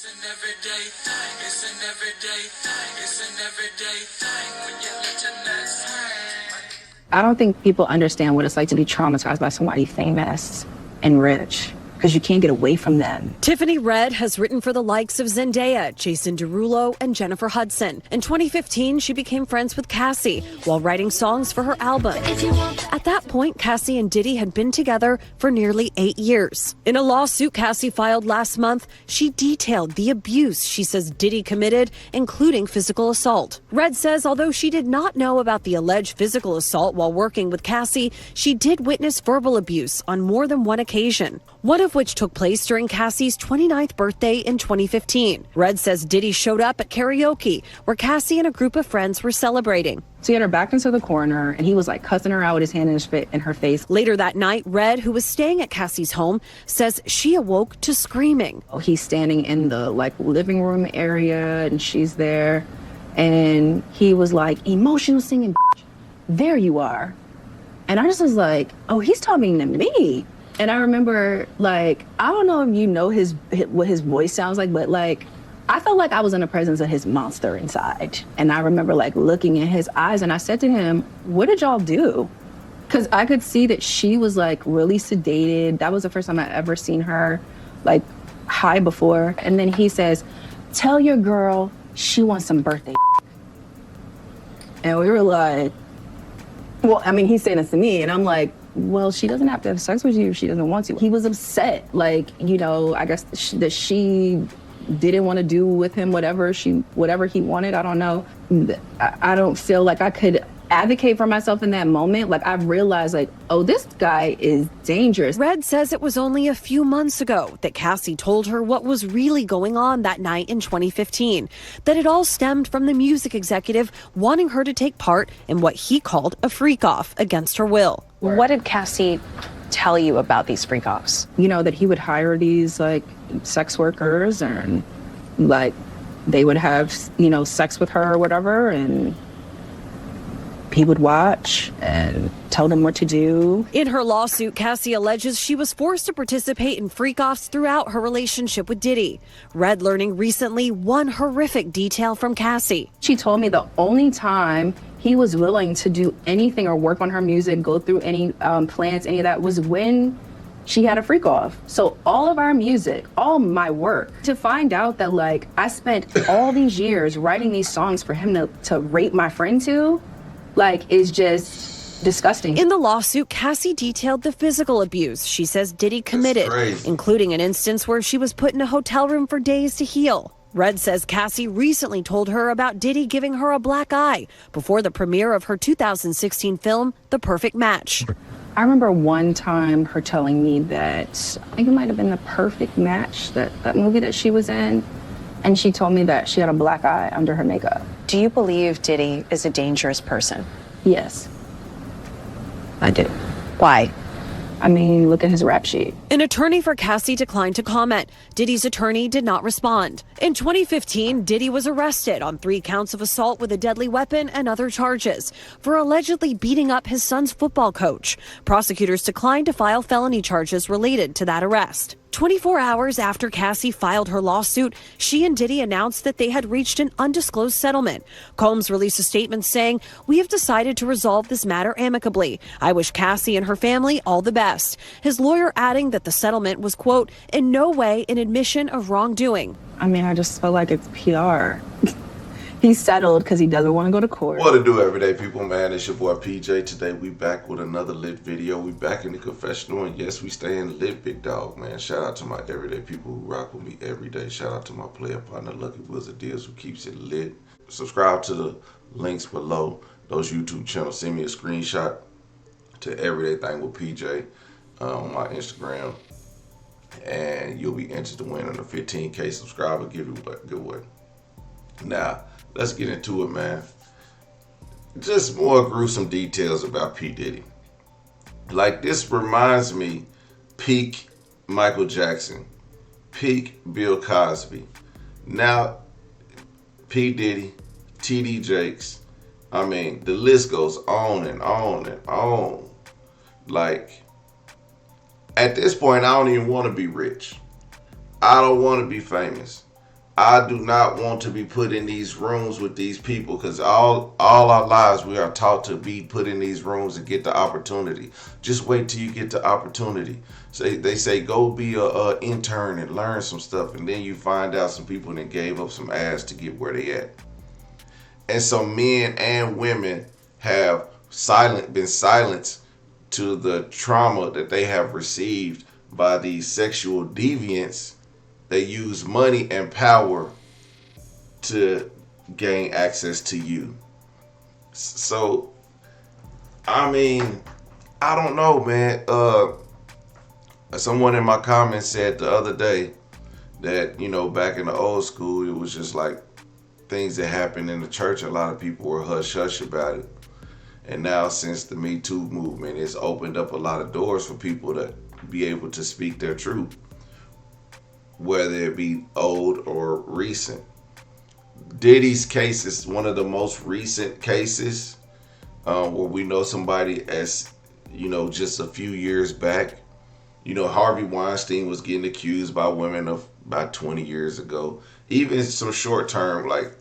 It's an everyday thing. It's an everyday thing. It's an everyday thing when you let your nuts hang. I don't think people understand what it's like to be traumatized by somebody famous and rich, because you can't get away from them. Tiffany Red has written for the likes of Zendaya, Jason Derulo, and Jennifer Hudson. In 2015, she became friends with Cassie while writing songs for her album. At that point, Cassie and Diddy had been together for nearly 8 years. In a lawsuit Cassie filed last month, she detailed the abuse she says Diddy committed, including physical assault. Red says although she did not know about the alleged physical assault while working with Cassie, she did witness verbal abuse on more than one occasion, one of which took place during Cassie's 29th birthday in 2015. Red says Diddy showed up at karaoke, where Cassie and a group of friends were celebrating. So he had her backed into the corner, and he was like cussing her out with his hand in her face. Later that night, Red, who was staying at Cassie's home, says she awoke to screaming. He's standing in the living room area, and she's there, and he was like, emotional singing, bitch. There you are. And I just was like, oh, he's talking to me. And I remember, I don't know if you know what his voice sounds like, but I felt like I was in the presence of his monster inside. And I remember looking in his eyes, and I said to him, what did y'all do? Because I could see that she was really sedated. That was the first time I ever seen her high before. And then he says, tell your girl she wants some birthday. And we were like, well, I mean, he's saying this to me, and I'm like, well, she doesn't have to have sex with you if she doesn't want to. He was upset, I guess that she didn't want to do with him whatever he wanted. I don't know. I don't feel like I could advocate for myself in that moment. I realized oh, this guy is dangerous. Red says it was only a few months ago that Cassie told her what was really going on that night in 2015, that it all stemmed from the music executive wanting her to take part in what he called a freak-off against her will. What did Cassie tell you about these freak-offs? That he would hire these sex workers, and they would have sex with her or whatever, and he would watch and tell them what to do. In her lawsuit, Cassie alleges she was forced to participate in freak-offs throughout her relationship with Diddy. Red learning recently one horrific detail from Cassie. She told me the only time he was willing to do anything or work on her music, go through any plans, any of that, was when she had a freak off. So all of our music, all my work, to find out that I spent all these years writing these songs for him to rape my friend to, is just disgusting. In the lawsuit, Cassie detailed the physical abuse she says Diddy committed, including an instance where she was put in a hotel room for days to heal. Red says Cassie recently told her about Diddy giving her a black eye before the premiere of her 2016 film, The Perfect Match. I remember one time her telling me that, I think it might have been The Perfect Match, that movie that she was in, and she told me that she had a black eye under her makeup. Do you believe Diddy is a dangerous person? Yes, I do. Why? I mean, look at his rap sheet. An attorney for Cassie declined to comment. Diddy's attorney did not respond. In 2015, Diddy was arrested on 3 counts of assault with a deadly weapon and other charges for allegedly beating up his son's football coach. Prosecutors declined to file felony charges related to that arrest. 24 hours after Cassie filed her lawsuit, she and Diddy announced that they had reached an undisclosed settlement. Combs released a statement saying, "We have decided to resolve this matter amicably. I wish Cassie and her family all the best." His lawyer adding that the settlement was, quote, "in no way an admission of wrongdoing." I mean, I just feel like it's PR. He's settled because he doesn't want to go to court. What to do, everyday people, man? It's your boy PJ. Today we back with another lit video. We back in the confessional, and yes, we staying lit, big dog, man. Shout out to my everyday people who rock with me every day. Shout out to my player partner, Lucky Wizard Deals, who keeps it lit. Subscribe to the links below those YouTube channels. Send me a screenshot to Everyday Thing with PJ on my Instagram, and you'll be entered to win on a 15K subscriber giveaway. Now, let's get into it, man. Just more gruesome details about P. Diddy. This reminds me peak Michael Jackson, peak Bill Cosby. Now, P. Diddy, T.D. Jakes. I mean, the list goes on and on and on. At this point, I don't even want to be rich. I don't want to be famous. I do not want to be put in these rooms with these people, because all our lives we are taught to be put in these rooms and get the opportunity. Just wait till you get the opportunity. So they say go be a intern and learn some stuff, and then you find out some people that gave up some ass to get where they at. And so men and women have been silenced to the trauma that they have received by these sexual deviants. They use money and power to gain access to you. So, I mean, I don't know, man. Someone in my comments said the other day that, you know, back in the old school, it was just like things that happened in the church. A lot of people were hush-hush about it. And now since the Me Too movement, it's opened up a lot of doors for people to be able to speak their truth, whether it be old or recent. Diddy's case is one of the most recent cases where we know somebody as, you know, just a few years back. You know, Harvey Weinstein was getting accused by women of about 20 years ago. Even some short term, like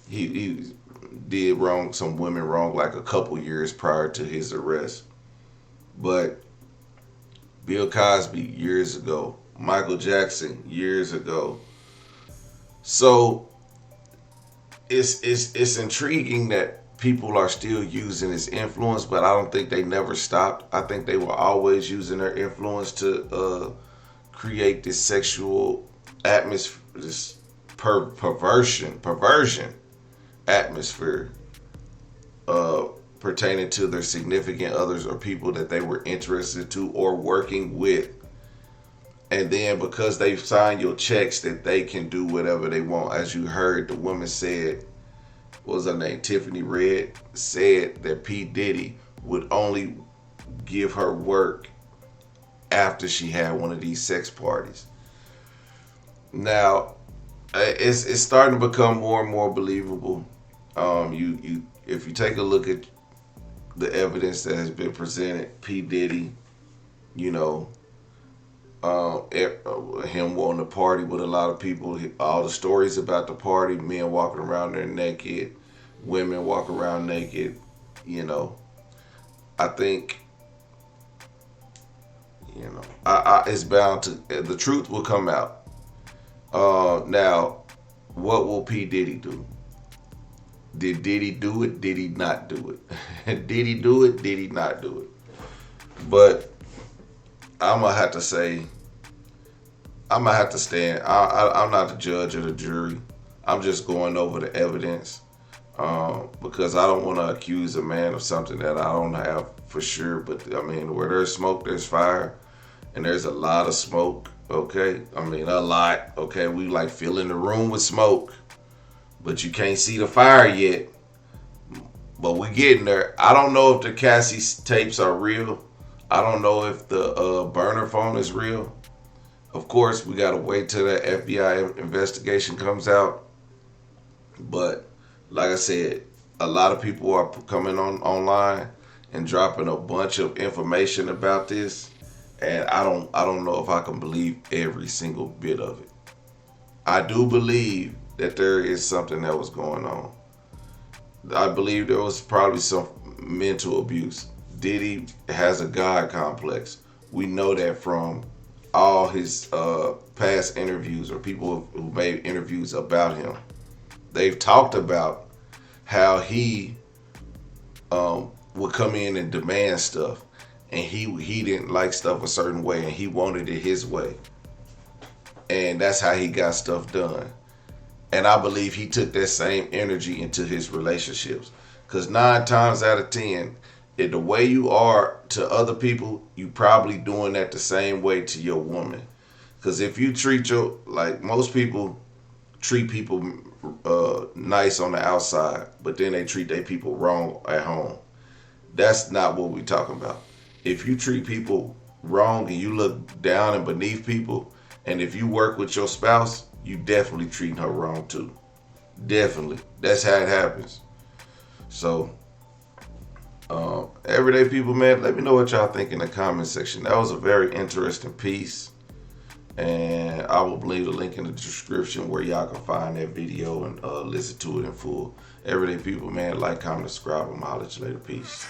he did wrong, some women wrong like a couple years prior to his arrest. But Bill Cosby years ago, Michael Jackson years ago. So it's intriguing that people are still using his influence, but I don't think they never stopped. I think they were always using their influence to create this sexual atmosphere, this perversion atmosphere pertaining to their significant others or people that they were interested to or working with. And then because they've signed your checks that they can do whatever they want. As you heard, the woman said, what was her name? Tiffany said that P. Diddy would only give her work after she had one of these sex parties. Now, it's starting to become more and more believable. If you take a look at the evidence that has been presented, P. Diddy, you know, him wanting to party with a lot of people, all the stories about the party, men walking around there naked, women walk around naked, you know. I think, you know, it's bound to, the truth will come out. Now, what will P. Diddy do? Did Diddy do it? Did he not do it? Did he do it? Did he not do it? But I'm going to have to say, I'm going to have to stand. I'm not the judge or the jury. I'm just going over the evidence because I don't want to accuse a man of something that I don't have for sure. But, I mean, where there's smoke, there's fire. And there's a lot of smoke, okay? I mean, a lot, okay? We like filling the room with smoke. But you can't see the fire yet. But we're getting there. I don't know if the Cassie tapes are real. I don't know if the burner phone is real. Of course, we got to wait till the FBI investigation comes out. But like I said, a lot of people are coming online and dropping a bunch of information about this. And I don't know if I can believe every single bit of it. I do believe that there is something that was going on. I believe there was probably some mental abuse. Diddy has a God complex. We know that from all his past interviews or people who made interviews about him. They've talked about how he would come in and demand stuff, and he didn't like stuff a certain way, and he wanted it his way. And that's how he got stuff done. And I believe he took that same energy into his relationships. Because 9 times out of 10, if the way you are to other people, you probably doing that the same way to your woman. Because if you treat like most people treat people nice on the outside, but then they treat their people wrong at home. That's not what we're talking about. If you treat people wrong and you look down and beneath people, and if you work with your spouse, you definitely treating her wrong too. Definitely. That's how it happens. So, everyday people, man, let me know what y'all think in the comment section. That was a very interesting piece. And I will leave the link in the description where y'all can find that video and listen to it in full. Everyday people, man, like, comment, subscribe. I'm gonna holler at you later. Peace.